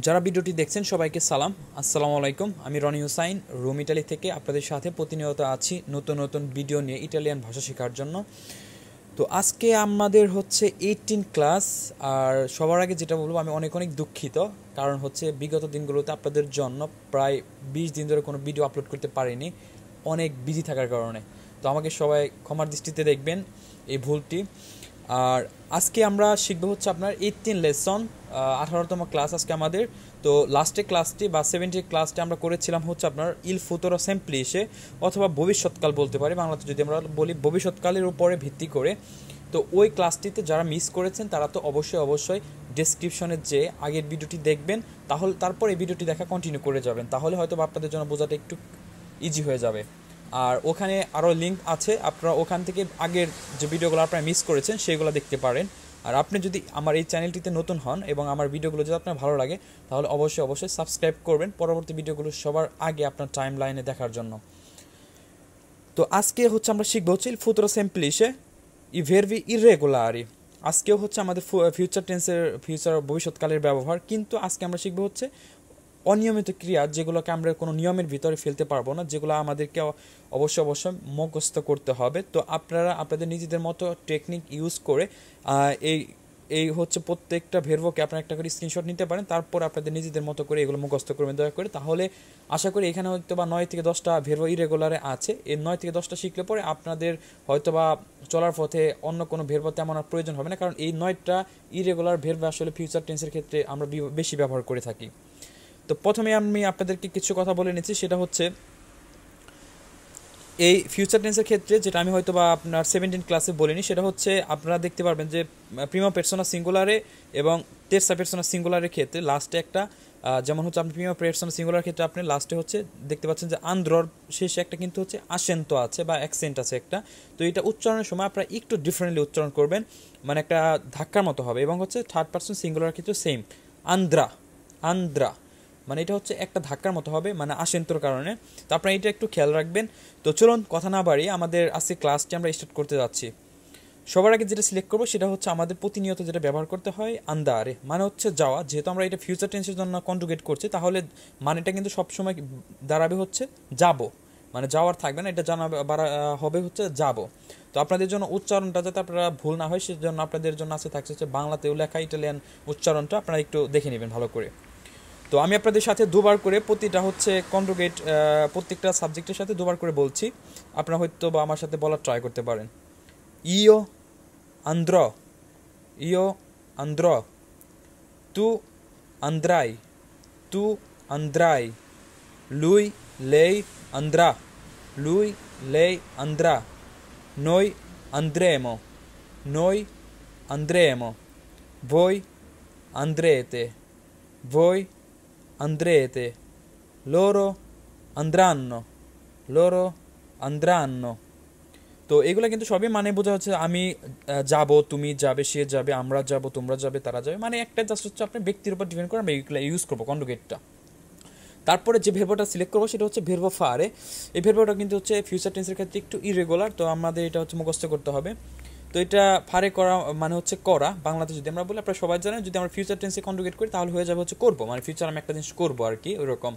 যারা ভিডিওটি দেখছেন সবাইকে সালাম, আসসালামু আলাইকুম। আমি রনি হুসাইন, রোম ইটালি থেকে আপনাদের সাথে প্রতিনিয়ত আছি নতুন নতুন ভিডিও নিয়ে ইটালিয়ান ভাষা শেখার জন্য। তো আজকে আমাদের হচ্ছে 18 ক্লাস। আর সবার আগে যেটা বলবো, আমি অনেক অনেক দুঃখিত, কারণ হচ্ছে বিগত দিনগুলোতে আপনাদের জন্য প্রায় 20 দিন ধরে কোনো ভিডিও আপলোড করতে পারিনি, অনেক বিজি থাকার কারণে। তো আমাকে সবাই ক্ষমার দৃষ্টিতে দেখবেন এই ভুলটি। আর আজকে আমরা শিখবো হচ্ছে আপনার 18 লেসন, 18তম ক্লাস আজকে আমাদের। তো লাস্টে ক্লাসটি বা 70 ক্লাসটি আমরা করেছিলাম হচ্ছে আপনার ইল ফুতোরো সেমপ্লিসে, অথবা ভবিষ্যৎকাল বলতে পারি বাংলাতে যদি আমরা বলি, ভবিষ্যৎকালের উপরে ভিত্তি করে। তো ওই ক্লাসটিতে যারা মিস করেছেন তারা তো অবশ্যই ডেসক্রিপশনে যে আগের ভিডিওটি দেখবেন, তারপর এই ভিডিওটি দেখা কন্টিনিউ করে যাবেন, তাহলে হয়তো আপনাদের জন্য বোঝাটা একটু ইজি হয়ে যাবে। আর ওখানে আরও লিঙ্ক আছে, আপনারা ওখান থেকে আগের যে ভিডিওগুলো আপনারা মিস করেছেন সেগুলো দেখতে পারেন। আর আপনি যদি আমার এই চ্যানেলটিতে নতুন হন এবং আমার ভিডিওগুলো যদি আপনার ভালো লাগে, তাহলে অবশ্যই সাবস্ক্রাইব করবেন পরবর্তী ভিডিওগুলো সবার আগে আপনার টাইম লাইনে দেখার জন্য। তো আজকে হচ্ছে আমরা শিখবো হচ্ছে ইল ফুতোরো সেমপ্লিসে ই ভার্বি ইররেগুলারি। আজকেও হচ্ছে আমাদের ফিউচার ভবিষ্যৎকালের ব্যবহার, কিন্তু আজকে আমরা শিখবো হচ্ছে অনিয়মিত ক্রিয়া, যেগুলোকে আমরা কোনো নিয়মের ভিতরে ফেলতে পারবো না, যেগুলো আমাদেরকে অবশ্যই মুখস্থ করতে হবে। তো আপনারা আপনাদের নিজেদের মতো টেকনিক ইউজ করে এই হচ্ছে প্রত্যেকটা ভেরভোকে আপনারা একটা করে স্ক্রিনশট নিতে পারেন, তারপর আপনাদের নিজেদের মতো করে এগুলো মুখস্থ করবেন দয়া করে। তাহলে আশা করি এখানে হয়তো বা 9 থেকে 10টা ভেরভো ইরেগুলারে আছে, এই 9 থেকে 10টা শিখলে পরে আপনাদের হয়তো বা চলার পথে অন্য কোনো ভেরভো তেমন আর প্রয়োজন হবে না, কারণ এই 9টা ইরেগুলার ভেরভো আসলে ফিউচার টেন্সের ক্ষেত্রে আমরা বেশি ব্যবহার করে থাকি। তো প্রথমে আমি আপনাদেরকে কিছু কথা বলে নিচ্ছি, সেটা হচ্ছে এই ফিউচার টেন্সের ক্ষেত্রে যেটা আমি হয়তো বা আপনার 17 ক্লাসে বলিনি, সেটা হচ্ছে আপনারা দেখতে পারবেন যে প্রিমা পারসোনা সিঙ্গুলারে এবং তেরসা পারসোনা সিঙ্গুলারের ক্ষেত্রে লাস্টে একটা, যেমন হচ্ছে আপনি প্রিমা পারসোনা সিঙ্গুলার ক্ষেত্রে আপনি লাস্টে হচ্ছে দেখতে পাচ্ছেন যে আন্দ্রর শেষে একটা কিন্তু হচ্ছে আসেন্ত আছে বা অ্যাকসেন্ট আছে একটা। তো এটা উচ্চারণের সময় আপনারা একটু ডিফারেন্টলি উচ্চারণ করবেন, মানে একটা ধাক্কার মতো হবে। এবং হচ্ছে থার্ড পারসন সিঙ্গুলার ক্ষেত্রে সেম, আন্দ্রা, মানে এটা হচ্ছে একটা ধাক্কার মতো হবে, মানে আসেন্তর কারণে। তো আপনারা এটা একটু খেয়াল রাখবেন। তো চলুন কথা না বাড়িয়ে আমাদের আজকে ক্লাসটি আমরা স্টার্ট করতে যাচ্ছি। সবার আগে যেটা সিলেক্ট করবো সেটা হচ্ছে আমাদের প্রতিনিয়ত যেটা ব্যবহার করতে হয় আন্দারে, মানে হচ্ছে যাওয়া। যেহেতু আমরা এটা ফিউচার টেন্সের জন্য কনজুগেট করছি, তাহলে মানেটা কিন্তু সবসময় দাঁড়াবে হচ্ছে যাব, মানে যাওয়ার থাকবে না, এটা হবে হচ্ছে যাব। তো আপনাদের জন্য উচ্চারণটা যাতে আপনারা ভুল না হয় সেজন্য আপনাদের জন্য থাকছে হচ্ছে বাংলাতেও লেখা ইটালিয়ান উচ্চারণটা আপনারা একটু দেখে নেবেন ভালো করে। তো আমি আপনাদের সাথে দুবার করে প্রতিটা হচ্ছে কনজুগেট, প্রত্যেকটা সাবজেক্টের সাথে দুবার করে বলছি, আপনারা হয়তো বা আমার সাথে বলার ট্রাই করতে পারেন। ইও andrò, io andrò, tu andrai, tu andrai, lui, lei andrà, lui, lei andrà, noi andremo, noi andremo, voi andrete, voi andrete, loro andranno, loro andranno। তো এগুলো কিন্তু সবই মানে বোঝা হচ্ছে আমি যাব, তুমি যাবে, সে যাবে, আমরা যাব, তোমরা যাবে, তারা যাবে, মানে একটা জাস্ট হচ্ছে আপনার ব্যক্তির উপর ডিপেন্ড করে আমরা এইগুলো ইউজ করবো কনজুগেটটা। তারপরে যে ভেরবোটা সিলেক্ট করবো সেটা হচ্ছে ভেরবো ফারে। এই ভেরবোটা কিন্তু হচ্ছে ফিউচার টেন্সের ক্ষেত্রে একটু ইরেগুলার, তো আমাদের এটা হচ্ছে মুখস্থ করতে হবে। তো এটা ফারে করা মানে হচ্ছে করা, বাংলাতে যদি আমরা বলি আপনারা সবাই জানেন, যদি আমরা ফিউচার টেন্সে কনজুগেট করি তাহলে হয়ে যাবে হচ্ছে করবো, মানে ফিউচার আমি একটা জিনিস করবো আর কি ওইরকম।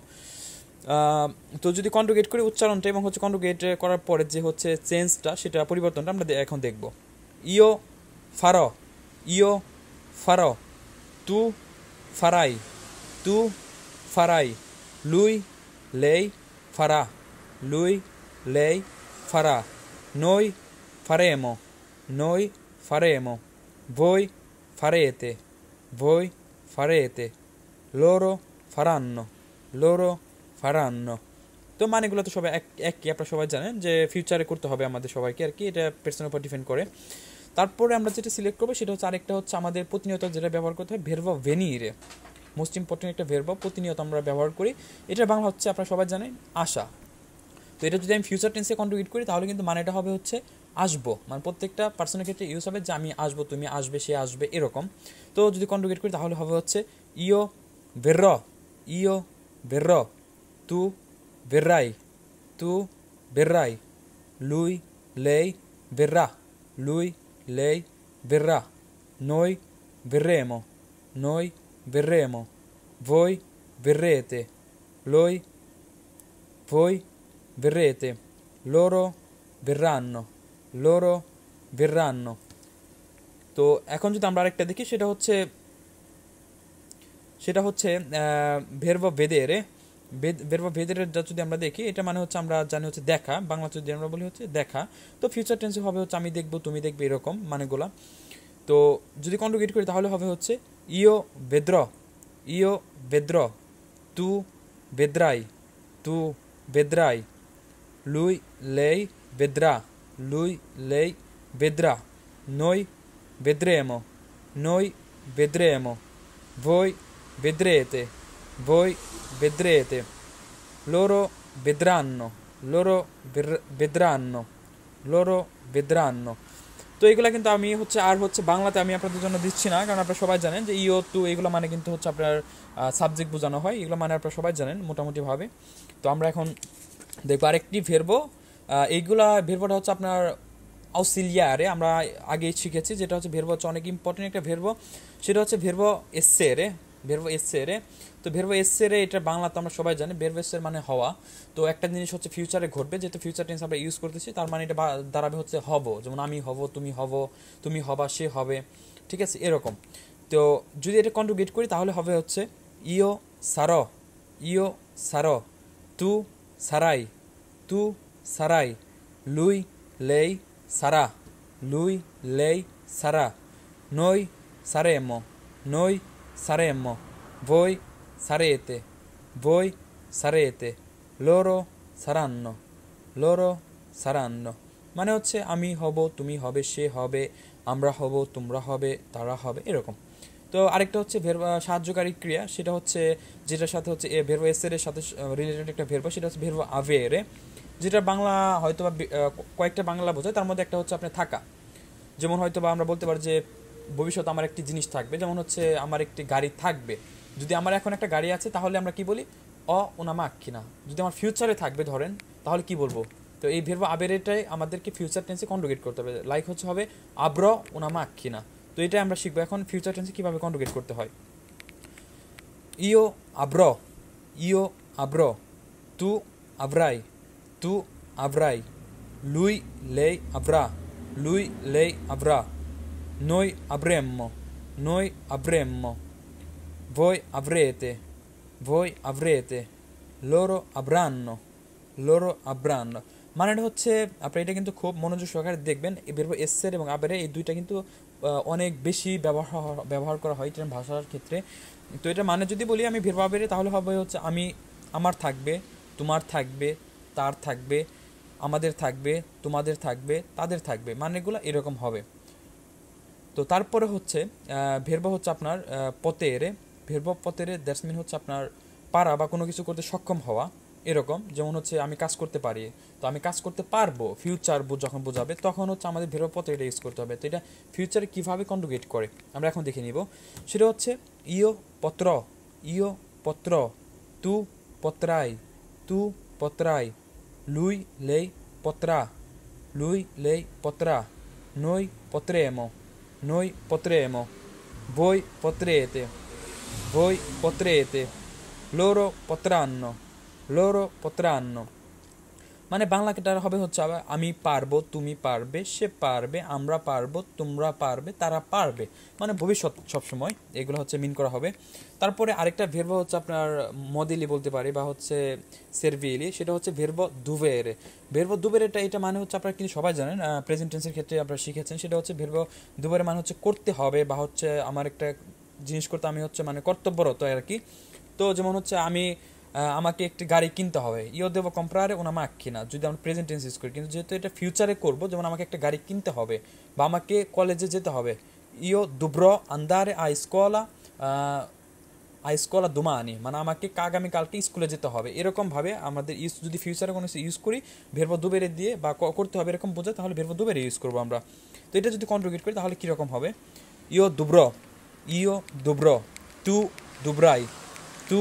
তো যদি কনজুগেট করি উচ্চারণটা এবং হচ্ছে কনজুগেট করার পরে যে হচ্ছে চেঞ্জটা, সেটা পরিবর্তনটা আমরা এখন দেখব। ইও ফারো, ইও ফারো, তু ফারাই, তু ফারাই, lui, lei farà, lui, lei farà, noi faremo, noi faremo, voi farete, voi farete, loro faranno, loro faranno। তো মানেগুলো তো সবাই একই, আপনারা সবাই জানেন যে ফিউচারে করতে হবে আমাদের সবাইকে আর কি, এটা পার্সনের উপর ডিপেন্ড করে। তারপরে আমরা যেটা সিলেক্ট করবো সেটা হচ্ছে আরেকটা হচ্ছে আমাদের প্রতিনিয়ত যেটা ব্যবহার করতে হয় ভেরবো ভেনিরে, মোস্ট ইম্পর্টেন্ট একটা ভেরবো প্রতিনিয়ত আমরা ব্যবহার করি। এটার বাংলা হচ্ছে আপনারা সবাই জানেন আশা। তো এটা যদি আমি ফিউচার টেন্সে কন্ট্রিবিউট করি তাহলে কিন্তু মানেটা হবে হচ্ছে আসবো, মানে প্রত্যেকটা পার্সনের ক্ষেত্রে ইউজ হবে যে আমি আসবো, তুমি আসবে, সে আসবে, এরকম। তো যদি কন্ট্রিবিউট করি তাহলে হবে হচ্ছে ইও verrò, io verrò, tu verrai, tu verrai, lui, lei verrà, lui, lei verrà, noi verremo, noi verremo, voi verrete, voi verrete, loro verranno, loro verranno। তো এখন যদি আমরা আরেকটা দেখি সেটা হচ্ছে ভেরব ভেদেরে। ভেরব ভেদেরে যদি আমরা দেখি, এটা মানে হচ্ছে আমরা জানি হচ্ছে দেখা, বাংলা যদি আমরা বলি হচ্ছে দেখা। তো ফিউচার টেন্সে হবে হচ্ছে আমি দেখবো, তুমি দেখবে, এরকম মানেগুলা। তো যদি কনজুগেট করি তাহলে হবে হচ্ছে ইও বেদ্র, ইও বেদ্র, তু বেদ্রাই, তু বেদ্রাই, lui lei vedrà, lui lei vedrà, noi vedremo, noi vedremo, voi vedrete, voi vedrete, loro vedranno, loro vedranno, loro vedranno। তো এগুলা কিন্তু আমি হচ্ছে আর হচ্ছে বাংলাতে আমি আপনাদের জন্য দিচ্ছি না, কারণ আপনারা সবাই জানেন যে ইও টু এগুলো মানে কিন্তু হচ্ছে আপনার সাবজেক্ট বোঝানো হয়, এগুলো মানে আপনারা সবাই জানেন মোটামুটিভাবে। তো আমরা এখন দেখবো আরেকটি ভেরবো। এইগুলা ভেরবোটা হচ্ছে আপনার অক্সিলিয়ারে, আমরা আগেই শিখেছি, যেটা হচ্ছে ভেরবো হচ্ছে অনেক ইম্পর্টেন্ট একটা ভেরবো, সেটা হচ্ছে ভেরবো এসেরে, ভেরবো এসেরে। তো ভেরবো এসেরে এটা বাংলা তো আমরা সবাই জানি, ভেরবো এসের মানে হওয়া। তো একটা জিনিস হচ্ছে ফিউচারে ঘটবে, যেহেতু ফিউচার টেন্স আমরা ইউজ করতেছি, তার মানে এটা দাঁড়াবে হচ্ছে হব, যেমন আমি হব, তুমি হব, তুমি হবা, সে হবে, ঠিক আছে, এরকম। তো যদি এটা কন্ট্রিবিউট করি তাহলে হবে হচ্ছে ইও সারো, ইও সারো, তু সারাই, tu sarai, lui lei sarà, lui lei sarà, noi saremo, noi saremmo, voi sarete, voi sarete, loro saranno, loro saranno। মানে হচ্ছে আমি হব, তুমি হবে, সে হবে, আমরা হব, তোমরা হবে, তারা হবে, এরকম। তো আরেকটা হচ্ছে সাহায্যকারী ক্রিয়া, সেটা হচ্ছে যেটার সাথে হচ্ছে ভেরবো এসের সাথে রিলেটেড একটা ভেরবো, সেটা হচ্ছে ভেরবো আভেরে, যেটা বাংলা হয়তো বা কয়েকটা বাংলা বোঝায়, তার মধ্যে একটা হচ্ছে আপনার থাকা। যেমন হয়তো বা আমরা বলতে পারি যে ভবিষ্যতে আমার একটি জিনিস থাকবে, যেমন হচ্ছে আমার একটি গাড়ি থাকবে। যদি আমার এখন একটা গাড়ি আছে তাহলে আমরা কি বলি, ওনামা আক্ষিনা। যদি আমার ফিউচারে থাকবে ধরেন, তাহলে কি বলবো? তো এই ভেরবো আবেরেটাই আমাদেরকে ফিউচার টেন্সে কনজুগেট করতে হবে, লাইক হচ্ছে হবে আব্র ওনামা আক্ষিনা। তো এটাই আমরা শিখবো এখন ফিউচার টেন্সে কীভাবে কনজুগেট করতে হয়। ইও আব্র, ইও আব্র, তু avrai, tu avrai, lui lei avrà, lui lei avrà, noi avremmo, noi avremmo, voi avrete, voi avrete, loro avranno, loro avranno। মানেটা হচ্ছে আপনার এটা কিন্তু খুব মনোযোগ সহকারে দেখবেন, এই ভেরব এসের এবং আবেরে এই দুইটা কিন্তু অনেক বেশি ব্যবহার করা হয় ইটালিয়ান ভাষার ক্ষেত্রে। তো এটা মানে যদি বলি আমি ভেরব আবেরে, তাহলে হবে হচ্ছে আমি, আমার থাকবে, তোমার থাকবে, তার থাকবে, আমাদের থাকবে, তোমাদের থাকবে, তাদের থাকবে, মানেগুলো এরকম হবে। তো তারপরে হচ্ছে ভেরব হচ্ছে আপনার পতেরে, ভেরব পতেরে দ্যাটস মিন হচ্ছে আপনার পারা বা কোনো কিছু করতে সক্ষম হওয়া, এরকম। যেমন হচ্ছে আমি কাজ করতে পারি, তো আমি কাজ করতে পারবো, ফিউচার যখন বোঝাবে তখন হচ্ছে আমাদের ভেরব পতেরে ইউজ করতে হবে। তো এটা ফিউচারে কীভাবে কনজুগেট করে আমরা এখন দেখে নিব। সেটা হচ্ছে ইও পত্র, ইও পত্র, তু potrai, tu potrai, lui lei potrà, lui lei potrà, noi potremo, noi potremo, voi potrete, voi potrete, loro potranno, loro potranno। মানে বাংলাটা হবে হচ্ছে আমি পারবো, তুমি পারবে, সে পারবে, আমরা পারবো, তোমরা পারবে, তারা পারবে, মানে ভবিষ্যৎ সবসময় এগুলো হচ্ছে মিন করা হবে। তারপরে আরেকটা ভেরবো হচ্ছে আপনার মদিলি বলতে পারি বা হচ্ছে সেরভিলি, সেটা হচ্ছে ভেরবো দুভেরে। ভেরবো দুভেরেটা এটা মানে হচ্ছে আপনারা কিন্তু সবাই জানেন, প্রেজেন্ট টেন্সের ক্ষেত্রে আপনারা শিখেছেন, সেটা হচ্ছে ভেরবো দুভেরে মানে হচ্ছে করতে হবে বা হচ্ছে আমার একটা জিনিস করতে আমি হচ্ছে মানে কর্তব্যরত আর কি। তো যেমন হচ্ছে আমি আমাকে একটি গাড়ি কিনতে হবে, ইও দেবো কম্প্রারে ওনা মাক্কিনা, যদি আমরা প্রেজেন্ট টেন্স ইউজ করি। কিন্তু যেহেতু এটা ফিউচারে করবো, যেমন আমাকে একটা গাড়ি কিনতে হবে বা আমাকে কলেজে যেতে হবে, ইও দুব্রো আন্দারে আই স্কোলা দুমানি, মানে আমাকে আগামীকালকে স্কুলে যেতে হবে, এরকমভাবে আমাদের ইউজ যদি ফিউচারে কোনো ইউজ করি ভেরবো দুবেরে দিয়ে বা করতে হবে এরকম বোঝায়, তাহলে ভেরবো দুবেরে ইউজ করবো আমরা। তো এটা যদি কন্ট্রিবিউট করি তাহলে কীরকম হবে, ইও দুব্রো, ইও দুব্রো, তু দুব্রাই, তু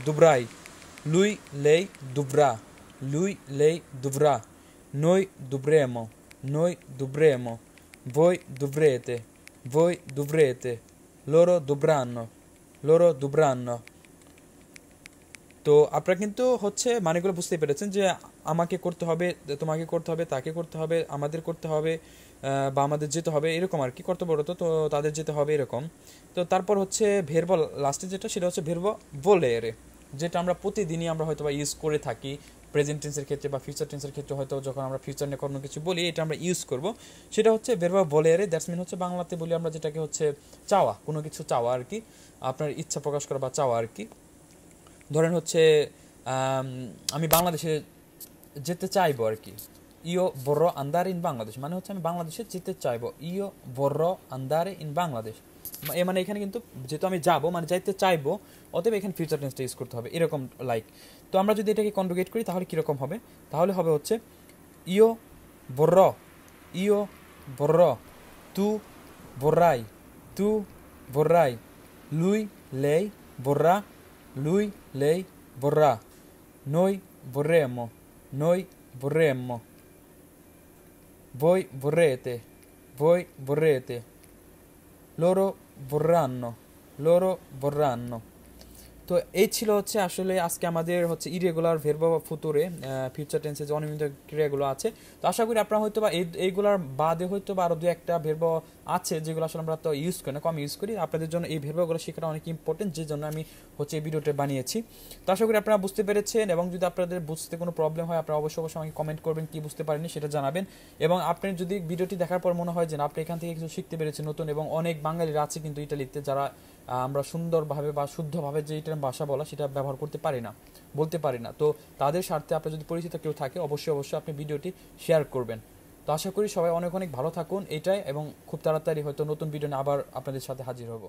দুব্রাই, lui lei dovrà, lui lei dovrà, noi dovremo, noi dovremo, voi dovrete, loro dovranno, loro dovranno, তো আপনারা কিন্তু হচ্ছে মানেগুলো বুঝতে পেরেছেন যে আমাকে করতে হবে, তোমাকে করতে হবে, তাকে করতে হবে, আমাদের করতে হবে, বা আমাদের যেতে হবে, এরকম আর কি কর্তব্যরত, তো তাদের যেতে হবে এরকম। তো তারপর হচ্ছে ভেরব লাস্টে যেটা, সেটা হচ্ছে ভেরব ভোলেরে, যেটা আমরা প্রতিদিনই আমরা হয়তো বা ইউজ করে থাকি প্রেজেন্ট টেন্সের ক্ষেত্রে বা ফিউচার টেন্সের ক্ষেত্রে। হয়তো যখন আমরা ফিউচার নিয়ে কোনো কিছু বলি, এটা আমরা ইউজ করব, সেটা হচ্ছে ভেরব ভোলেরে। দ্যাটস মিন হচ্ছে বাংলাতে বলি আমরা যেটাকে হচ্ছে চাওয়া, কোনো কিছু চাওয়া আর কি, আপনার ইচ্ছা প্রকাশ করা বা চাওয়া আর কি। ধরেন হচ্ছে আমি বাংলাদেশে যেতে চাইবো আর কি, ইও বড় আন্দারে ইন বাংলাদেশ, মানে হচ্ছে আমি বাংলাদেশে যেতে চাইবো, ইও বড় আন্দারে ইন বাংলাদেশ। মানে এখানে কিন্তু যেহেতু আমি যাবো মানে যাইতে চাইবো, অতএব এখানে ফিউচার টেন্সটা ইউজ করতে হবে এরকম লাইক। তো আমরা যদি এটাকে কনজুগেট করি তাহলে কীরকম হবে, তাহলে হবে হচ্ছে ইও বড়, ইও বড়, তু বড়াই, তু বড়াই, লুই লেই বড়া, lui, lei vorrà, noi vorremmo, noi vorremmo, voi vorrete, voi vorrete, loro vorranno, loro vorranno। তো এই ছিল হচ্ছে আসলে আজকে আমাদের হচ্ছে ইরেগুলার ভেরব বা ফুতুরে ফিউচার টেন্সে যে অনিয়মিত ক্রিয়াগুলো আছে। তো আশা করি আপনারা হয়তো বা এইগুলার বাদে হয়তো বা আরও দু একটা ভেরব আছে যেগুলো আসলে আমরা তো ইউজ করি না, কম ইউজ করি। আপনাদের জন্য এই ভেরবগুলো শেখাটা অনেক ইম্পর্টেন্ট, যে জন্য আমি হচ্ছে এই ভিডিওটা বানিয়েছি। তো আশা করি আপনারা বুঝতে পেরেছেন, এবং যদি আপনাদের বুঝতে কোনো প্রবলেম হয় আপনারা অবশ্যই অবশ্যই আমাকে কমেন্ট করবেন, কি বুঝতে পারেননি সেটা জানাবেন। এবং আপনি যদি ভিডিওটি দেখার পর মনে হয় যে আপনি এখান থেকে কিছু শিখতে পেরেছেন নতুন, এবং অনেক বাঙালিরা আছে কিন্তু ইটালিতে যারা আমরা সুন্দরভাবে বা শুদ্ধভাবে যে ইটালিয়ান ভাষা বলা সেটা ব্যবহার করতে পারি না, বলতে পারি না। তো তাদের স্বার্থে আপনার যদি পরিচিত কেউ থাকে অবশ্যই অবশ্যই আপনি ভিডিওটি শেয়ার করবেন। তো আশা করি সবাই অনেক অনেক ভালো থাকুন এটাই, এবং খুব তাড়াতাড়ি হয়তো নতুন ভিডিও নিয়ে আবার আপনাদের সাথে হাজির হব।